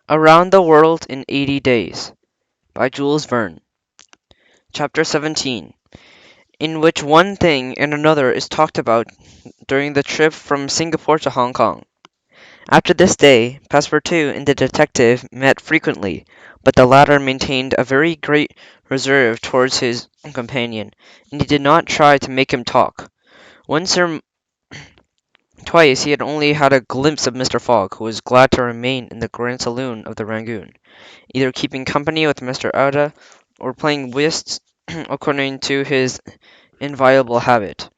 Around the World in 80 Days by Jules Verne. Chapter 17, in which one thing and another is talked about during the trip from Singapore to Hong Kong. After this day, Passepartout and the detective met frequently, but the latter maintained a very great reserve towards his companion, and he did not try to make him talk. Once or twice he had only had a glimpse of Mr. Fogg, who was glad to remain in the grand saloon of the Rangoon, either keeping company with Mr. Ouda or playing whist according to his inviolable habit.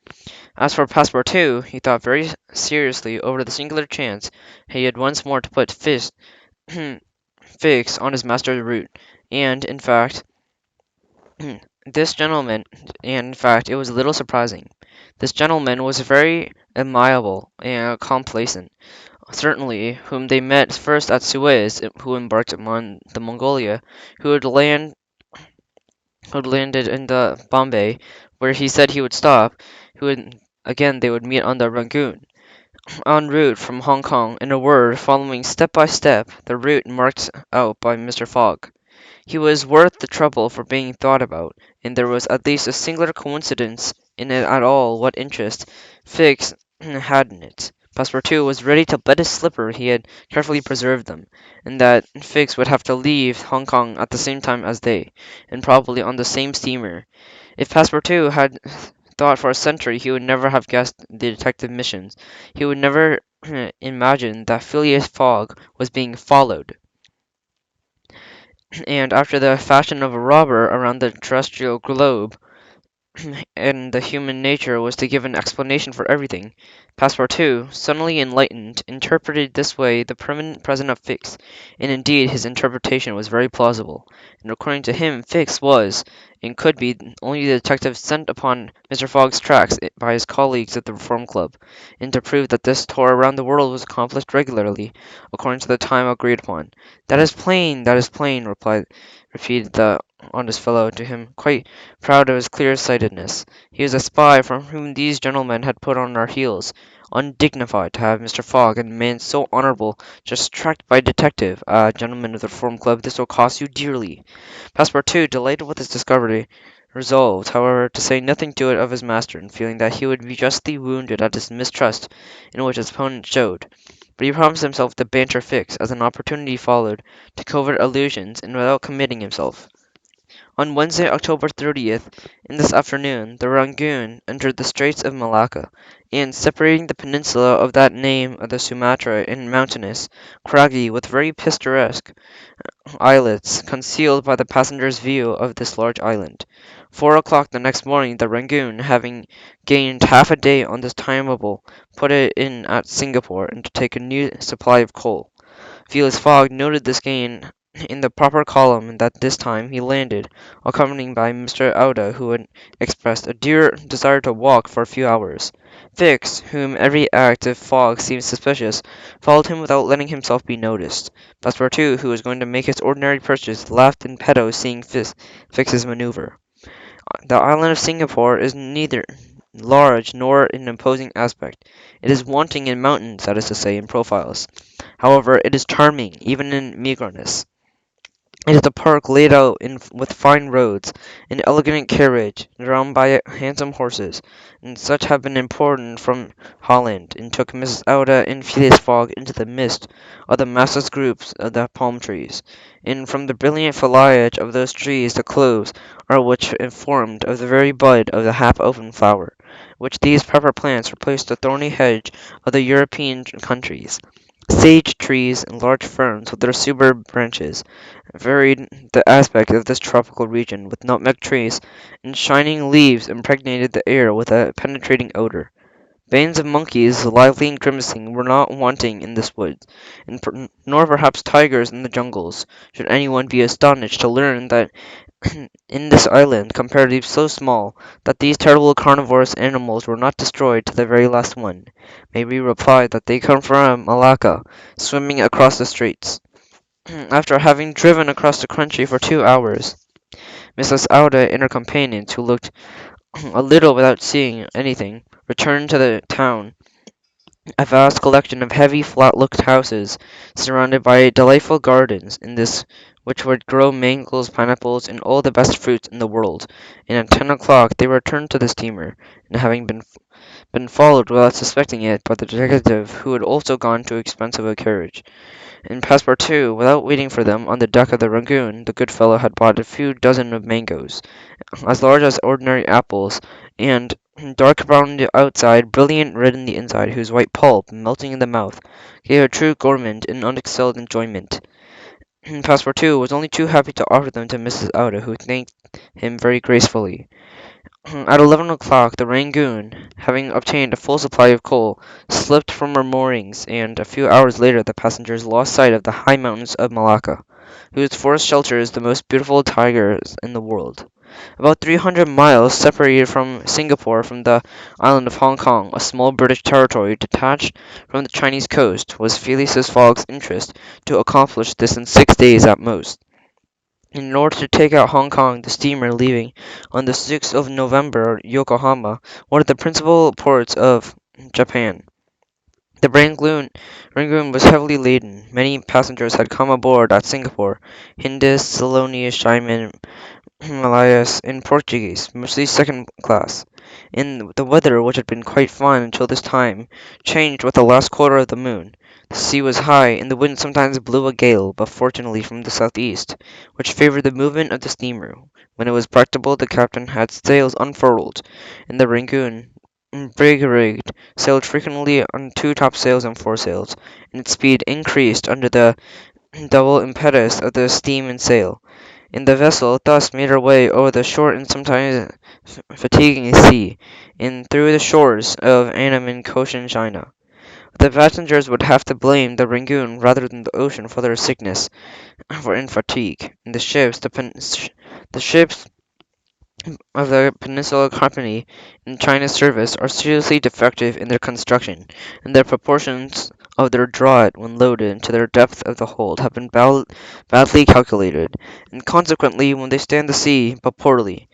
As for Passepartout, he thought very seriously over the singular chance he had once more to put Fix on his master's route, and, in fact, this gentleman, and in fact, it was a little surprising. This gentleman was very amiable and complacent, certainly, whom they met first at Suez, who embarked upon the Mongolia, who would land who had landed in the Bombay, where he said he would stop, who would again they would meet on the Rangoon, en route from Hong Kong, in a word, following step by step the route marked out by Mr. Fogg. He was worth the trouble for being thought about, and there was at least a singular coincidence in it at all what interest Fix had in it. Passepartout was ready to bet his slipper he had carefully preserved them, and that Fix would have to leave Hong Kong at the same time as they, and probably on the same steamer. If Passepartout had thought for a century he would never have guessed the detective missions. He would never imagine that Phileas Fogg was being followed, and after the fashion of a robber around the terrestrial globe, and the human nature was to give an explanation for everything. Passepartout, suddenly enlightened, interpreted this way the permanent presence of Fix, and indeed his interpretation was very plausible, and according to him Fix was, and could be, only the detective sent upon Mr. Fogg's tracks by his colleagues at the Reform Club, and to prove that this tour around the world was accomplished regularly, according to the time agreed upon. That is plain," repeated the honest fellow to him, quite proud of his clear-sightedness. He was a spy from whom these gentlemen had put on our heels. Undignified to have Mr. Fogg, and a man so honourable, just tracked by a detective. Ah, gentlemen of the Reform Club, this will cost you dearly. Passepartout, delighted with his discovery, resolved, however, to say nothing to it of his master, and feeling that he would be justly wounded at his mistrust in which his opponent showed. But he promised himself to banter Fix, as an opportunity followed, to covert allusions, and without committing himself. On Wednesday, October 30th, in this afternoon, the Rangoon entered the Straits of Malacca, and, separating the peninsula of that name of the Sumatra in mountainous, craggy, with very picturesque islets, concealed by the passenger's view of this large island. 4 o'clock the next morning, the Rangoon, having gained half a day on this timetable, put it in at Singapore, and to take a new supply of coal. Phileas Fogg noted this gain in the proper column, and that this time he landed, accompanied by Mr. Ouda, who had expressed a dear desire to walk for a few hours. Fix, whom every act of Fogg seemed suspicious, followed him without letting himself be noticed. Passepartout, who was going to make his ordinary purchase, laughed in petto seeing Fix's manoeuvre. The island of Singapore is neither large nor in imposing aspect. It is wanting in mountains, that is to say, in profiles. However, it is charming, even in meagreness. It is a park laid out with fine roads, an elegant carriage, drawn by handsome horses, and such have been imported from Holland, and took Mrs. Ouda and Phileas Fogg into the midst of the massless groups of the palm trees, and from the brilliant foliage of those trees the cloves are which formed of the very bud of the half-opened flower, which these pepper plants replace the thorny hedge of the European countries. Sage trees and large ferns with their superb branches varied the aspect of this tropical region, with nutmeg trees and shining leaves impregnated the air with a penetrating odour. Bands of monkeys, lively and grimacing, were not wanting in this wood, nor perhaps tigers in the jungles, should anyone be astonished to learn that in this island, comparatively so small, that these terrible carnivorous animals were not destroyed to the very last one. May we reply that they come from Malacca, swimming across the straits. After having driven across the country for 2 hours, Mrs. Ouda and her companions, who looked a little without seeing anything, returned to the town a vast collection of heavy, flat-roofed houses, surrounded by delightful gardens, in this which would grow mangoes, pineapples, and all the best fruits in the world. And at 10 o'clock they returned to the steamer, and having been followed without suspecting it by the detective who had also gone to expensive a carriage. In Passepartout, without waiting for them on the deck of the Rangoon, the good fellow had bought a few dozen of mangoes, as large as ordinary apples, and dark brown on the outside, brilliant red in the inside, whose white pulp, melting in the mouth, gave a true gourmand an unexcelled enjoyment. Passepartout was only too happy to offer them to Mrs. Auda, who thanked him very gracefully. At 11 o'clock the Rangoon, having obtained a full supply of coal, slipped from her moorings, and a few hours later the passengers lost sight of the high mountains of Malacca, whose forest shelters the most beautiful tigers in the world. About 300 miles separated from Singapore from the island of Hong Kong, a small British territory detached from the Chinese coast, was Phileas Fogg's interest to accomplish this in 6 days at most. In order to take out Hong Kong, the steamer leaving on the 6th of November Yokohama, one of the principal ports of Japan. The Rangoon was heavily laden. Many passengers had come aboard at Singapore, Hindus, Ceylonese, Chinamen, Malayas, and Portuguese, mostly second class. And the weather, which had been quite fine until this time, changed with the last quarter of the moon. The sea was high, and the wind sometimes blew a gale, but fortunately from the southeast, which favored the movement of the steamer. When it was practicable, the captain had sails unfurled, and the Rangoon, brig-rigged, sailed frequently on two topsails and foresails, and its speed increased under the double impetus of the steam and sail. And the vessel thus made her way over the short and sometimes fatiguing sea, and through the shores of Annam and Cochin China. The passengers would have to blame the Rangoon rather than the ocean for their sickness and fatigue. And the ships of the Peninsula Company in China's service are seriously defective in their construction, and the proportions of their draught when loaded to their depth of the hold have been badly calculated, and consequently when they stand the sea but poorly.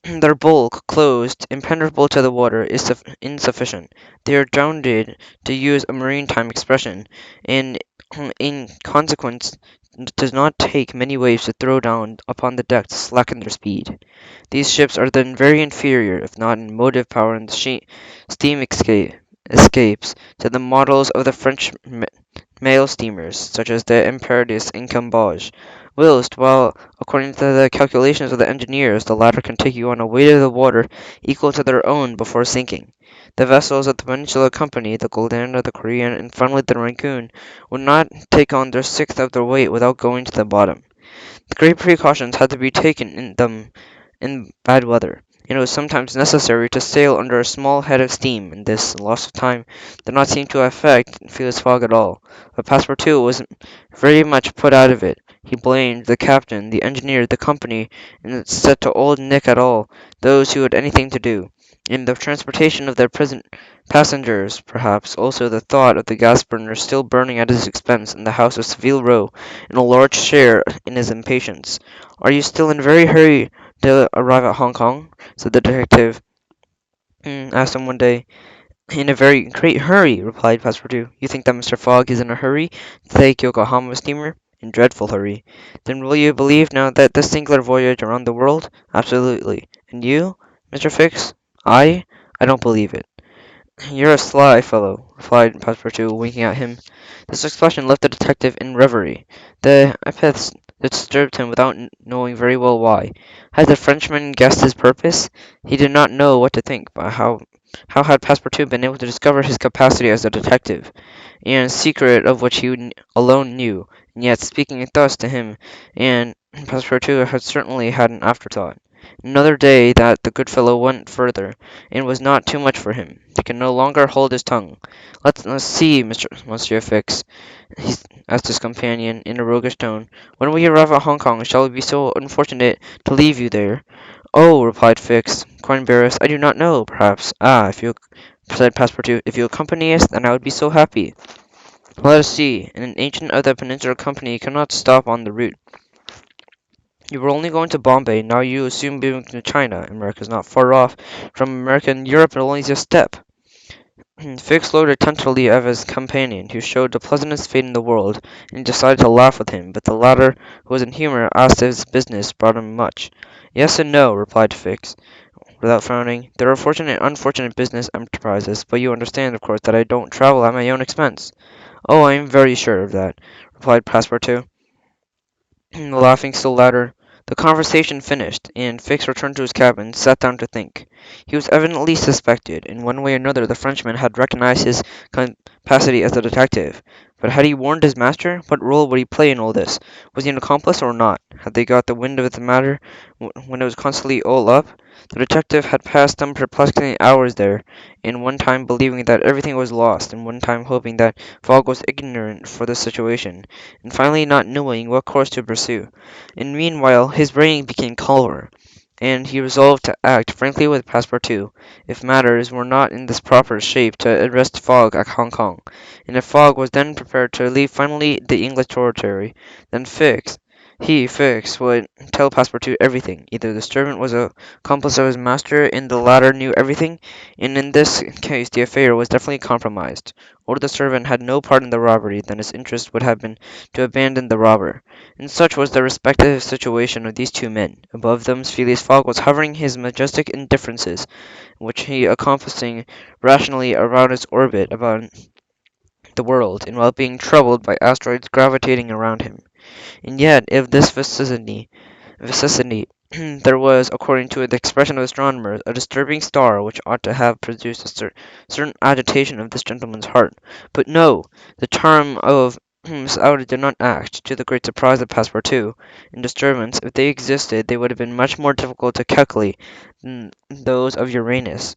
Their bulk, closed, impenetrable to the water, is insufficient. They are drowned, to use a maritime expression, and in consequence does not take many waves to throw down upon the deck to slacken their speed. These ships are then very inferior, if not in motive power and steam escapes, to the models of the French mail steamers, such as the Impérieux and Cambodge, whilst, while, according to the calculations of the engineers, the latter can take you on a weight of the water equal to their own before sinking. The vessels of the Peninsula Company, the Goldanda, the Korean, and finally the Rangoon, would not take on their sixth of their weight without going to the bottom. Great precautions had to be taken in them in bad weather, and it was sometimes necessary to sail under a small head of steam, and this loss of time did not seem to affect Phileas Fogg at all. But Passepartout was very much put out of it. He blamed the captain, the engineer, the company, and said to old Nick at all, those who had anything to do, in the transportation of their present passengers, perhaps also the thought of the gas burner still burning at his expense in the house of Savile Row, and a large share in his impatience. "Are you still in a very hurry to arrive at Hong Kong?" said the detective. Asked him one day. "In a very great hurry," replied Passepartout. "You think that Mr. Fogg is in a hurry to take Yokohama steamer?" "In dreadful hurry." "Then will you believe now that this singular voyage around the world?" "Absolutely." "And you, Mr. Fix?" "I? I don't believe it." "You're a sly fellow," replied Passepartout, winking at him. This expression left the detective in reverie. The epithets disturbed him without knowing very well why. Had the Frenchman guessed his purpose? He did not know what to think, but how had Passepartout been able to discover his capacity as a detective, and secret of which he alone knew, and yet speaking thus to him, and Passepartout had certainly had an afterthought. Another day that the good fellow went further, and was not too much for him. He could no longer hold his tongue. Let's see, Monsieur Fix," he asked his companion, in a roguish tone. "When we arrive at Hong Kong, shall we be so unfortunate to leave you there?" "Oh," replied Fix, quite embarrassed, "I do not know. Perhaps—" "Ah, if you," said Passepartout, "if you accompany us, then I would be so happy." "Let us see. An agent of the Peninsula Company cannot stop on the route. You were only going to Bombay, now you assume being to China. America is not far off. From America and Europe, it only is a step." Fix looked attentively at his companion, who showed the pleasantest face in the world, and decided to laugh with him, but the latter, who was in humour, asked if his business brought him much. Yes and no, replied Fix, without frowning. There are fortunate and unfortunate business enterprises, but you understand, of course, that I don't travel at my own expense. Oh, I am very sure of that, replied Passepartout, laughing still louder. The conversation finished, and Fix returned to his cabin, and sat down to think. He was evidently suspected. In one way or another, the Frenchman had recognized his capacity as a detective. But had he warned his master? What role would he play in all this? Was he an accomplice or not? Had they got the wind of the matter when it was constantly all up? The detective had passed some perplexing hours there, in one time believing that everything was lost, and one time hoping that Fogg was ignorant for the situation, and finally not knowing what course to pursue. And meanwhile his brain became calmer, and he resolved to act frankly with Passepartout, if matters were not in this proper shape to arrest Fogg at Hong Kong, and if Fogg was then prepared to leave finally the English territory, then Fix, would tell Passepartout everything. Either the servant was a accomplice of his master, and the latter knew everything, and in this case the affair was definitely compromised, or the servant had no part in the robbery, then his interest would have been to abandon the robber. And such was the respective situation of these two men. Above them Phileas Fogg was hovering his majestic indifferences, which he accomplishing rationally around its orbit about the world, and while being troubled by asteroids gravitating around him. And yet, if this vicissitude there was, according to the expression of astronomers, a disturbing star which ought to have produced a certain agitation of this gentleman's heart. But no! The charm of Miss Audi did not act, to the great surprise of Passepartout, in disturbance. If they existed, they would have been much more difficult to calculate than those of Uranus,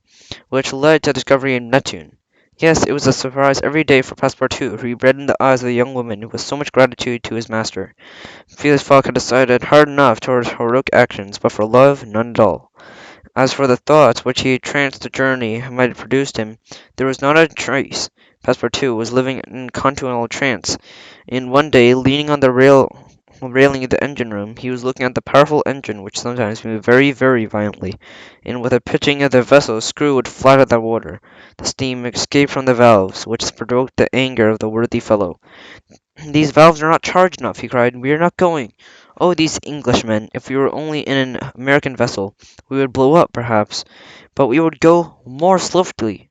which led to the discovery of Neptune. Yes, it was a surprise every day for Passepartout, who read in the eyes of the young woman with so much gratitude to his master. Phileas Fogg had decided hard enough towards heroic actions, but for love, none at all. As for the thoughts which he chanced the journey might have produced him, there was not a trace. Passepartout was living in continual trance, and one day, leaning on the railing of the engine-room, he was looking at the powerful engine which sometimes moved very, very violently, and with a pitching of the vessel screw would flatter the water. The steam escaped from the valves, which provoked the anger of the worthy fellow. "These valves are not charged enough," he cried. "We are not going. Oh, these Englishmen! If we were only in an American vessel, we would blow up, perhaps, but we would go more swiftly.